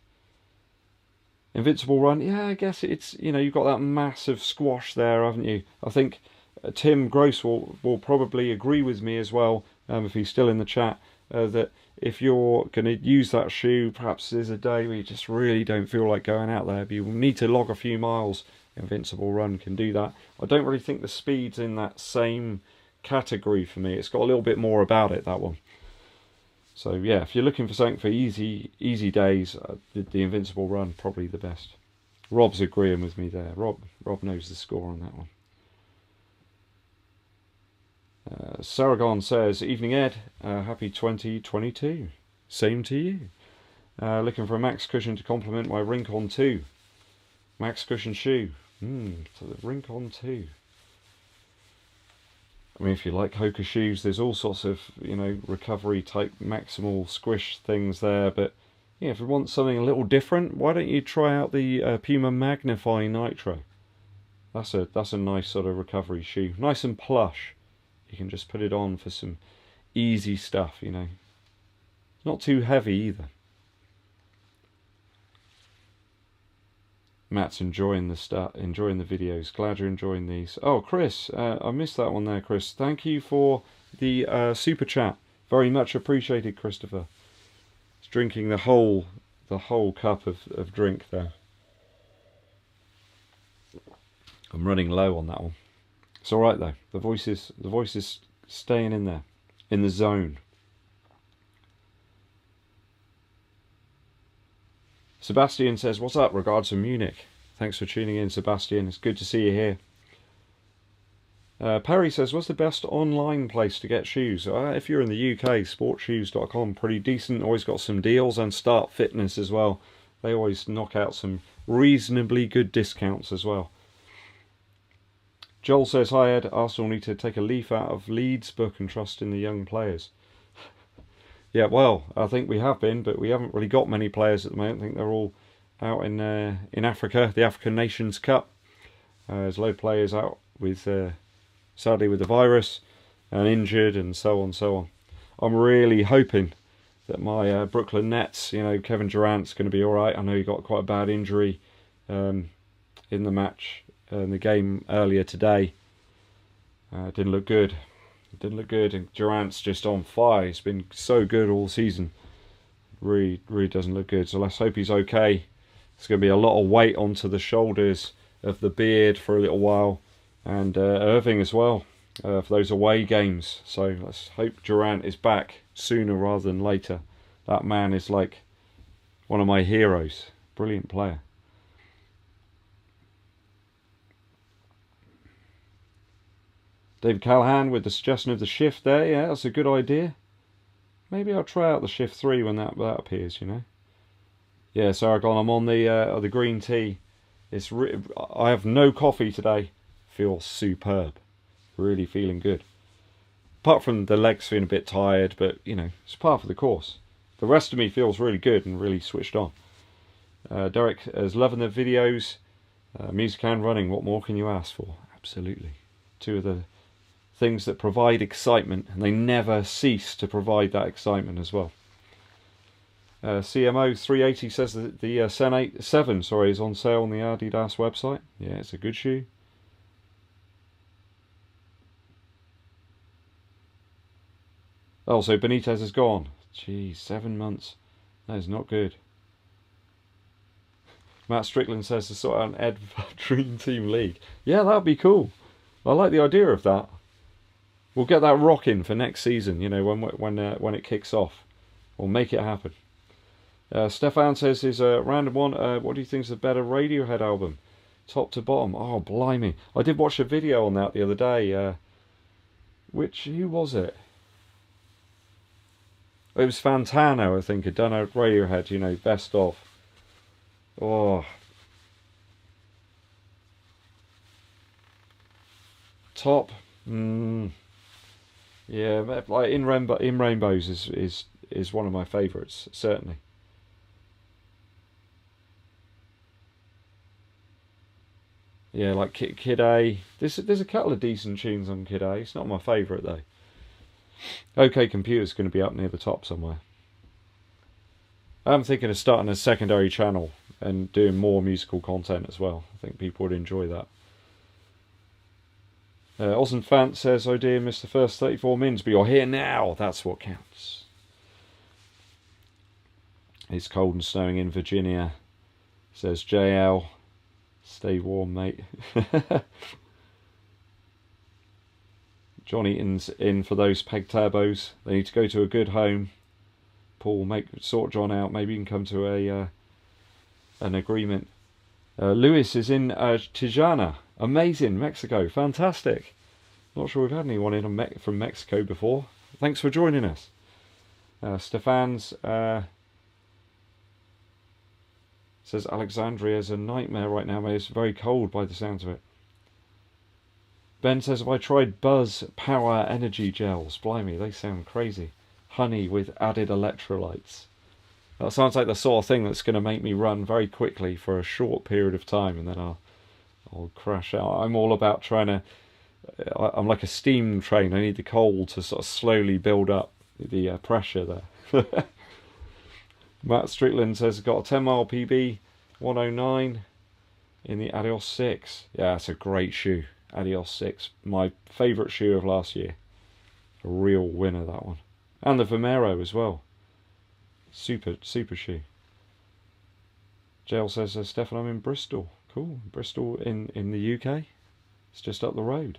Invincible run, yeah, I guess it's, you know, you've got that massive squash there, haven't you? I think Tim Gross will probably agree with me as well, if he's still in the chat, that if you're going to use that shoe, perhaps there's a day where you just really don't feel like going out there, but you need to log a few miles. Invincible run can do that. I don't really think the speed's in that same category for me. It's got a little bit more about it, that one. So yeah, if you're looking for something for easy days, the Invincible run probably the best. Rob's agreeing with me there. Rob knows the score on that one. Saragon says, evening Ed, happy 2022. Same to you. Looking for a Max Cushion to complement my Rincon 2. Max Cushion shoe. So the Rincon 2. I mean, if you like Hoka shoes, there's all sorts of, you know, recovery type maximal squish things there. But yeah, if you want something a little different, why don't you try out the Puma Magnify Nitro? That's a nice sort of recovery shoe. Nice and plush. You can just put it on for some easy stuff, you know. Not too heavy either. Matt's enjoying the videos. Glad you're enjoying these. Oh, Chris, I missed that one there, Chris. Thank you for the super chat. Very much appreciated, Christopher. It's drinking the whole cup of drink there. I'm running low on that one. It's all right though. The voice is staying in there, in the zone. Sebastian says, what's up? Regards from Munich. Thanks for tuning in, Sebastian. It's good to see you here. Perry says, what's the best online place to get shoes? If you're in the UK, sportshoes.com, pretty decent. Always got some deals, and Start Fitness as well. They always knock out some reasonably good discounts as well. Joel says, hi Ed, Arsenal need to take a leaf out of Leeds' book and trust in the young players. Yeah, well, I think we have been, but we haven't really got many players at the moment. I think they're all out in Africa, the African Nations Cup. There's a load of players out with, sadly, with the virus and injured and so on, so on. I'm really hoping that my Brooklyn Nets, you know, Kevin Durant's going to be all right. I know he got quite a bad injury in the match, in the game earlier today. Didn't look good. Didn't look good, and Durant's just on fire. He's been so good all season. Really doesn't look good. So let's hope he's okay. There's going to be a lot of weight onto the shoulders of the beard for a little while, and Irving as well for those away games. So let's hope Durant is back sooner rather than later. That man is like one of my heroes. Brilliant player. David Callahan with the suggestion of the Shift there. Yeah, that's a good idea. Maybe I'll try out the Shift 3 when that appears, you know. Yeah, Saragon, I'm on the green tea. I have no coffee today. Feels superb. Really feeling good. Apart from the legs feeling a bit tired, but, you know, it's part of the course. The rest of me feels really good and really switched on. Derek is loving the videos. Music and running, what more can you ask for? Absolutely. Two of the things that provide excitement, and they never cease to provide that excitement as well. CMO 380 says that the Sen 7 is on sale on the Adidas website. Yeah, it's a good shoe. Oh, so Benitez is gone. Geez, 7 months. That is not good. Matt Strickland says to sort out an Ed Dream Team League. Yeah, that'd be cool. I like the idea of that. We'll get that rocking for next season, you know, when it kicks off. We'll make it happen. Stefan says, is a random one. What do you think is a better Radiohead album? Top to bottom. Oh, blimey. I did watch a video on that the other day. Who was it? It was Fantano, I think, had done a Radiohead, you know, best of. Oh. Top. Yeah, like in Rainbows is one of my favourites, certainly. Yeah, like Kid A. There's a couple of decent tunes on Kid A. It's not my favourite though. OK Computer's going to be up near the top somewhere. I'm thinking of starting a secondary channel and doing more musical content as well. I think people would enjoy that. Osmond Fant says, "Oh dear, missed the first 34 mins, but you're here now. That's what counts." It's cold and snowing in Virginia, says JL. Stay warm, mate. John Eaton's in for those peg turbos. They need to go to a good home. Paul, sort John out. Maybe you can come to an agreement. Lewis is in Tijuana. Amazing, Mexico. Fantastic. Not sure we've had anyone in from Mexico before. Thanks for joining us. Stefan's says Alexandria is a nightmare right now, mate. It's very cold by the sounds of it. Ben says, "Have I tried Buzz Power Energy Gels? Blimey, they sound crazy. Honey with added electrolytes." That sounds like the sort of thing that's going to make me run very quickly for a short period of time, and then I'll crash out. I'm all about trying to... I'm like a steam train. I need the cold to sort of slowly build up the pressure there. Matt Strickland says, "Got a 10-mile PB, 109 in the Adios 6. Yeah, it's a great shoe. Adios 6. My favourite shoe of last year. A real winner, that one. And the Vomero as well. Super shoe." Jail says, "Stefan, I'm in Bristol." Cool. Bristol in the UK. It's just up the road.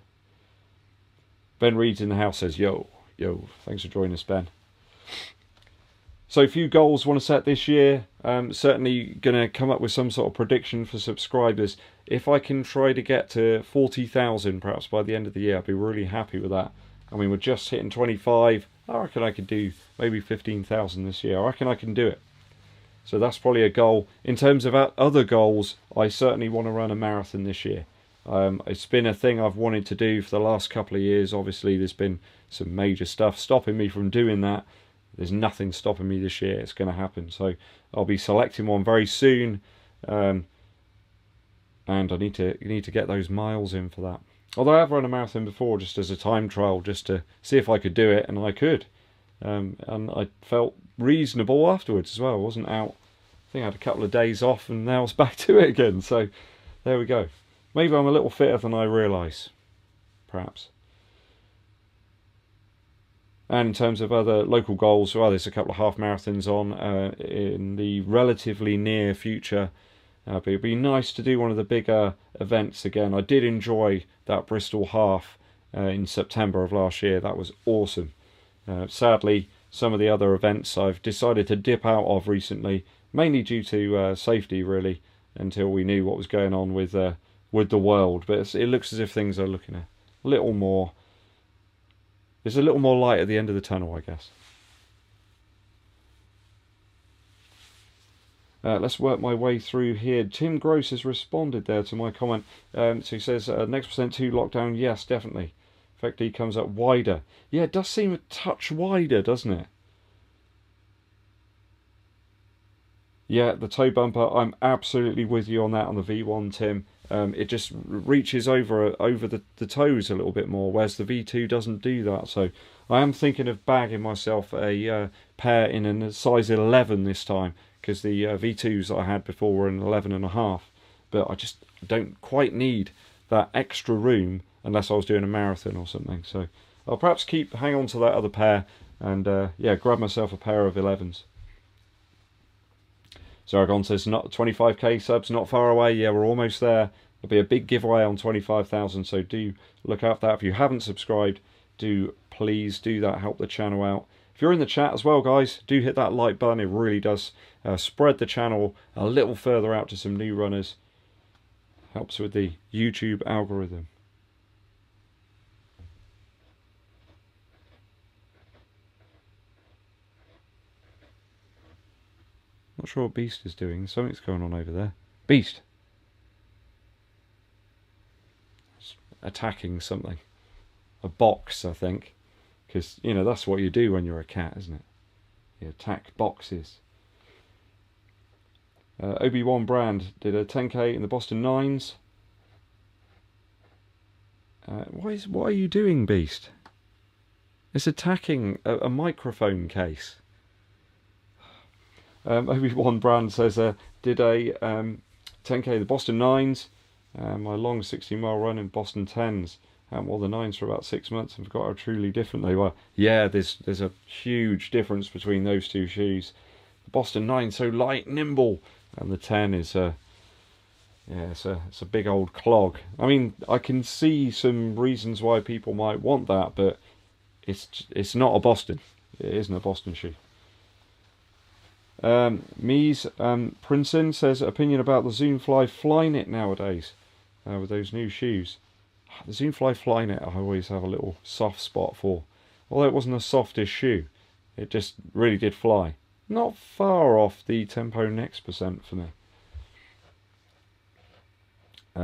Ben Reed's in the house says, yo. Thanks for joining us, Ben. So a few goals want to set this year. Certainly going to come up with some sort of prediction for subscribers. If I can try to get to 40,000 perhaps by the end of the year, I'd be really happy with that. I mean, we're just hitting 25. I reckon I could do maybe 15,000 this year. I reckon I can do it. So that's probably a goal. In terms of other goals, I certainly want to run a marathon this year. It's been a thing I've wanted to do for the last couple of years. Obviously, there's been some major stuff stopping me from doing that. There's nothing stopping me this year. It's going to happen. So I'll be selecting one very soon. And I need to get those miles in for that. Although I have run a marathon before just as a time trial, just to see if I could do it, and I could. And I felt reasonable afterwards as well. I wasn't out. I think I had a couple of days off and now I was back to it again. So there we go. Maybe I'm a little fitter than I realise. Perhaps. And in terms of other local goals, well, there's a couple of half marathons on in the relatively near future. But it'd be nice to do one of the bigger events again. I did enjoy that Bristol half in September of last year. That was awesome. Sadly, some of the other events I've decided to dip out of recently, mainly due to safety, really, until we knew what was going on with the world. But it looks as if things are looking a little more... There's a little more light at the end of the tunnel, I guess. Let's work my way through here. Tim Gross has responded there to my comment. So he says, next percent 2 lockdown, yes, definitely. Effectively comes up wider. Yeah, it does seem a touch wider, doesn't it? Yeah, the toe bumper, I'm absolutely with you on that on the V1, Tim. It just reaches over the toes a little bit more, whereas the V2 doesn't do that. So I am thinking of bagging myself a pair in a size 11 this time, because the V2s that I had before were an 11.5. But I just don't quite need that extra room unless I was doing a marathon or something. So I'll perhaps hang on to that other pair and yeah, grab myself a pair of 11s. Zaragon says, not 25k subs, not far away. Yeah, we're almost there. There'll be a big giveaway on 25,000, so do look out for that. If you haven't subscribed, please do that. Help the channel out. If you're in the chat as well, guys, do hit that like button. It really does spread the channel a little further out to some new runners. Helps with the YouTube algorithm. Not sure what Beast is doing. Something's going on over there. Beast! It's attacking something. A box, I think. Because, you know, that's what you do when you're a cat, isn't it? You attack boxes. Obi-Wan Brand did a 10k in the Boston 9s. What are you doing, Beast? It's attacking a microphone case. Obi-Wan Brand says, did a 10k in the Boston 9s. My long 60-mile run in Boston 10s. Well, the 9s for about 6 months and forgot how truly different they were. Yeah, there's a huge difference between those two shoes. The Boston 9 so light, nimble, and the 10 is yeah, it's a big old clog. I mean, I can see some reasons why people might want that, but it's not a Boston. It isn't a Boston shoe. Mies Princeton says opinion about the Zoomfly Flyknit nowadays with those new shoes. The Zoomfly Flyknit I always have a little soft spot for. Although it wasn't the softest shoe, it just really did fly. Not far off the Tempo Next % for me.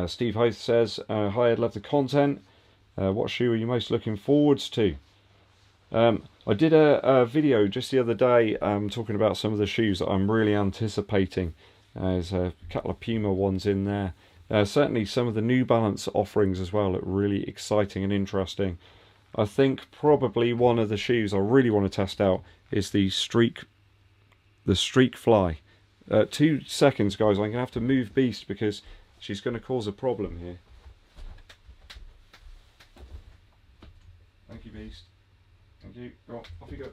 Steve Hoth says, hi, I'd love the content. What shoe are you most looking forwards to? I did a video just the other day talking about some of the shoes that I'm really anticipating. There's a couple of Puma ones in there. Certainly some of the New Balance offerings as well look really exciting and interesting. I think probably one of the shoes I really want to test out is the Streak Fly. 2 seconds, guys. I'm going to have to move Beast because she's going to cause a problem here. Thank you, Beast. Thank you. Go on, off you go.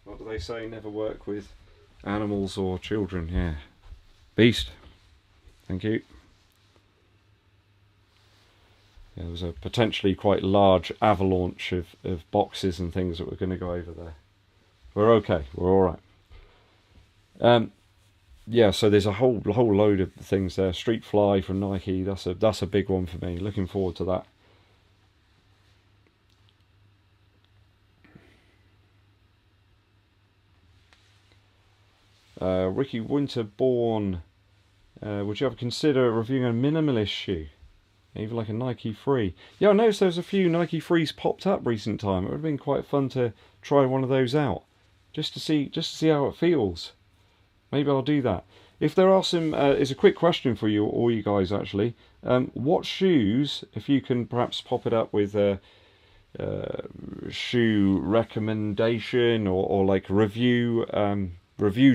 What do they say? Never work with animals or children. Yeah. Beast. Thank you. Yeah, there was a potentially quite large avalanche of boxes and things that were going to go over there. We're okay. We're all right. Yeah, so there's a whole load of things there. Streak Fly from Nike. That's a big one for me. Looking forward to that. Ricky Winterborn, would you ever consider reviewing a minimalist shoe? Even like a Nike Free? Yeah, I noticed there was a few Nike Frees popped up recent time. It would have been quite fun to try one of those out. Just to see how it feels. Maybe I'll do that. If there are some, it's a quick question for you, all you guys actually. What shoes, if you can perhaps pop it up with a shoe recommendation or like review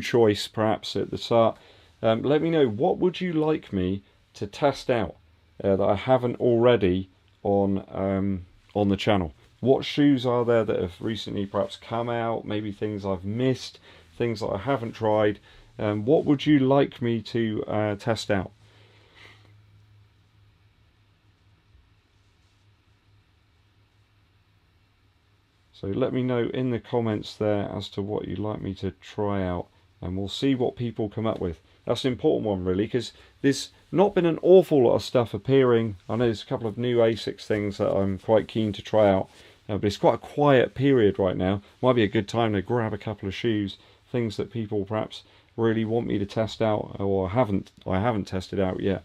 choice perhaps at the start, let me know what would you like me to test out that I haven't already on the channel. What shoes are there that have recently perhaps come out, maybe things I've missed, things that I haven't tried. What would you like me to test out? So let me know in the comments there as to what you'd like me to try out, and we'll see what people come up with. That's an important one really, because there's not been an awful lot of stuff appearing. I know there's a couple of new ASICS things that I'm quite keen to try out, but it's quite a quiet period right now. Might be a good time to grab a couple of shoes, things that people perhaps really want me to test out or I haven't tested out yet.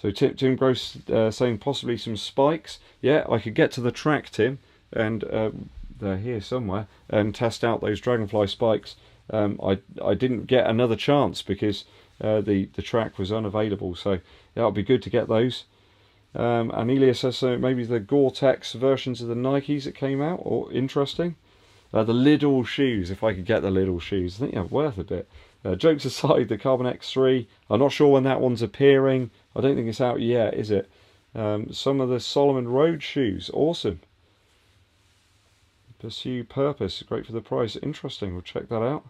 So Tim Gross saying possibly some spikes. Yeah, I could get to the track, Tim, and they're here somewhere, and test out those Dragonfly spikes. I didn't get another chance because the track was unavailable, so that would be good to get those. And Elias says maybe the Gore-Tex versions of the Nikes that came out, or interesting. The Lidl shoes, if I could get the Lidl shoes, I think they're worth a bit. Jokes aside, the Carbon X3, I'm not sure when that one's appearing. I don't think it's out yet, is it? Some of the Solomon Road shoes, awesome. Pursue Purpose, great for the price. Interesting, we'll check that out.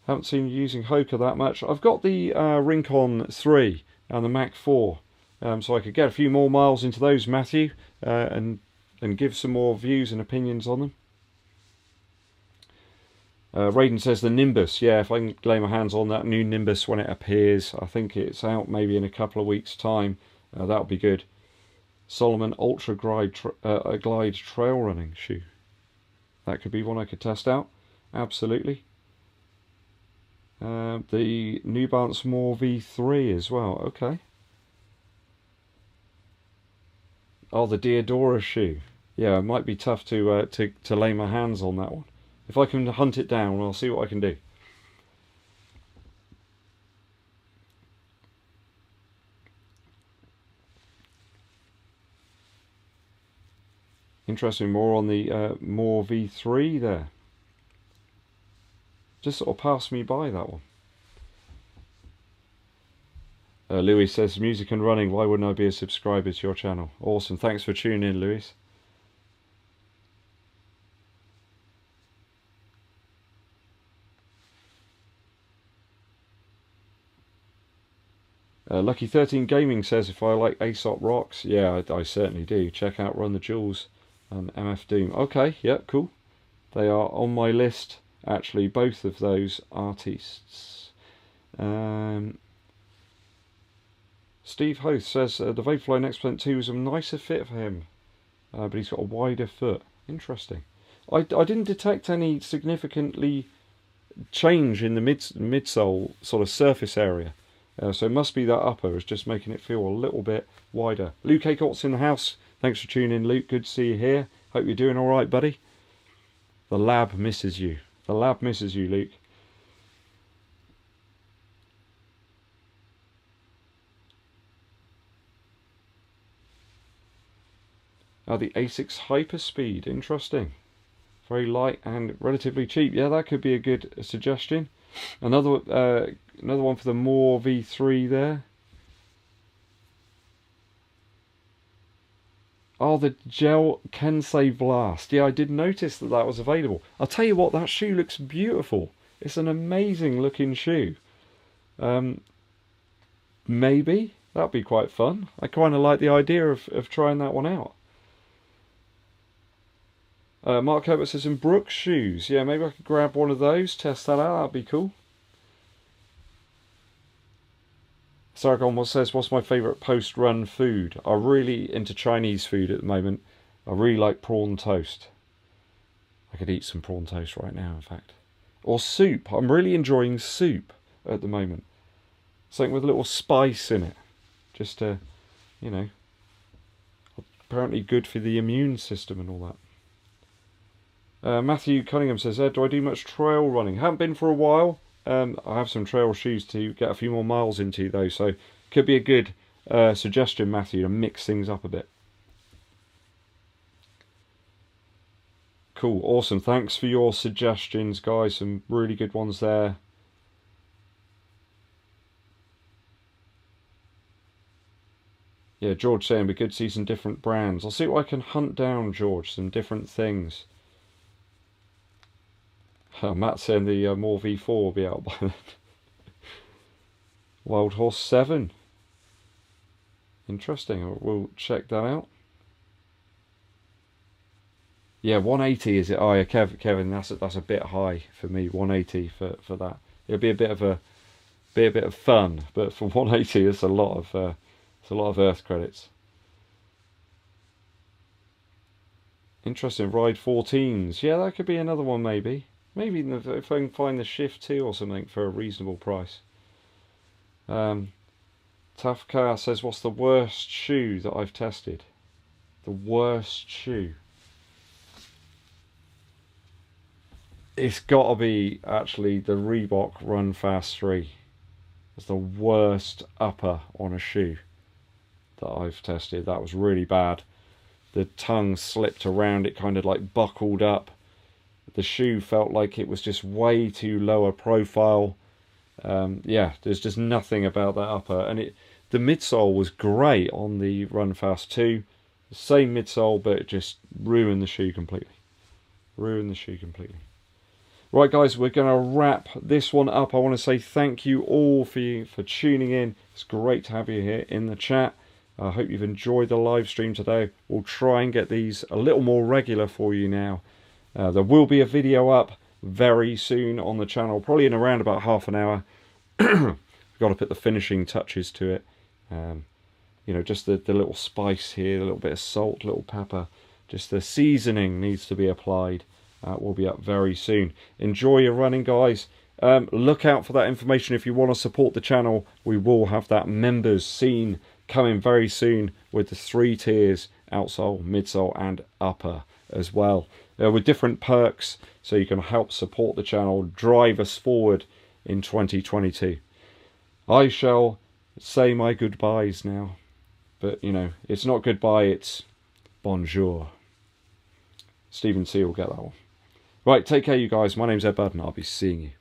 Haven't seen you using Hoka that much. I've got the Rincon 3 and the Mac 4, so I could get a few more miles into those, Matthew, and give some more views and opinions on them. Raiden says the Nimbus. Yeah, if I can lay my hands on that new Nimbus when it appears, I think it's out maybe in a couple of weeks' time. That would be good. Solomon Ultra Glide Trail Running shoe. That could be one I could test out. Absolutely. The New Balance More V3 as well. Okay. Oh, the Diodora shoe. Yeah, it might be tough to lay my hands on that one. If I can hunt it down, I'll see what I can do. Interesting, more on the More V3 there. Just sort of passed me by, that one. Louis says, music and running, why wouldn't I be a subscriber to your channel? Awesome, thanks for tuning in, Louis. Lucky 13 Gaming says, if I like Aesop rocks, yeah, I certainly do. Check out Run the Jewels and MF Doom. Okay, yeah, cool. They are on my list, actually, both of those artists. Steve Hoth says, the Vapefly Next 2 is a nicer fit for him, but he's got a wider foot. Interesting. I didn't detect any significantly change in the midsole sort of surface area. So it must be that upper is just making it feel a little bit wider. Luke Aycott's in the house. Thanks for tuning in, Luke. Good to see you here. Hope you're doing all right, buddy. The lab misses you. The lab misses you, Luke. The Asics Hyperspeed. Interesting. Very light and relatively cheap. Yeah, that could be a good suggestion. Another one for the More V3 there. Oh, the Gel Kensei Blast. Yeah, I did notice that that was available. I'll tell you what, that shoe looks beautiful. It's an amazing looking shoe. Maybe that'd be quite fun. I kind of like the idea of trying that one out. Mark Herbert says, in Brooks shoes. Yeah, maybe I could grab one of those, test that out. That'd be cool. Sargon says, what's my favourite post-run food? I'm really into Chinese food at the moment. I really like prawn toast. I could eat some prawn toast right now, in fact. Or soup. I'm really enjoying soup at the moment. Something with a little spice in it. Just to, you know, apparently good for the immune system and all that. Matthew Cunningham says, do I do much trail running? Haven't been for a while. I have some trail shoes to get a few more miles into though, so could be a good suggestion, Matthew, to mix things up a bit. Cool, awesome. Thanks for your suggestions, guys. Some really good ones there. Yeah, George saying we could see some different brands. I'll see what I can hunt down, George, some different things. Matt saying the More V4 will be out by then. Wild Horse 7. Interesting. We'll check that out. Yeah, 180 is it? Oh yeah, Kevin, that's a bit high for me. 180 for that. It'll be a bit of fun, but for 180, it's a lot of Earth credits. Interesting. Ride 14s. Yeah, that could be another one maybe. Maybe if I can find the Shift 2 or something for a reasonable price. Tough Car says, what's the worst shoe that I've tested? The worst shoe. It's got to be actually the Reebok Run Fast 3. It's the worst upper on a shoe that I've tested. That was really bad. The tongue slipped around, it kind of like buckled up. The shoe felt like it was just way too lower profile. Yeah, there's just nothing about that upper. And the midsole was great on the Run Fast 2. The same midsole, but it just ruined the shoe completely. Ruined the shoe completely. Right, guys, we're going to wrap this one up. I want to say thank you all for tuning in. It's great to have you here in the chat. I hope you've enjoyed the live stream today. We'll try and get these a little more regular for you now. There will be a video up very soon on the channel, probably in around about half an hour. We've got to put the finishing touches to it. You know, just the little spice here, a little bit of salt, little pepper. Just the seasoning needs to be applied. will be up very soon. Enjoy your running, guys. Look out for that information if you want to support the channel. We will have that members scene coming very soon with the 3 tiers, outsole, midsole and upper as well, with different perks, so you can help support the channel, drive us forward in 2022. I shall say my goodbyes now, but you know, it's not goodbye, it's bonjour. Stephen C will get that one. Right, take care you guys. My name's EDDBUD and I'll be seeing you.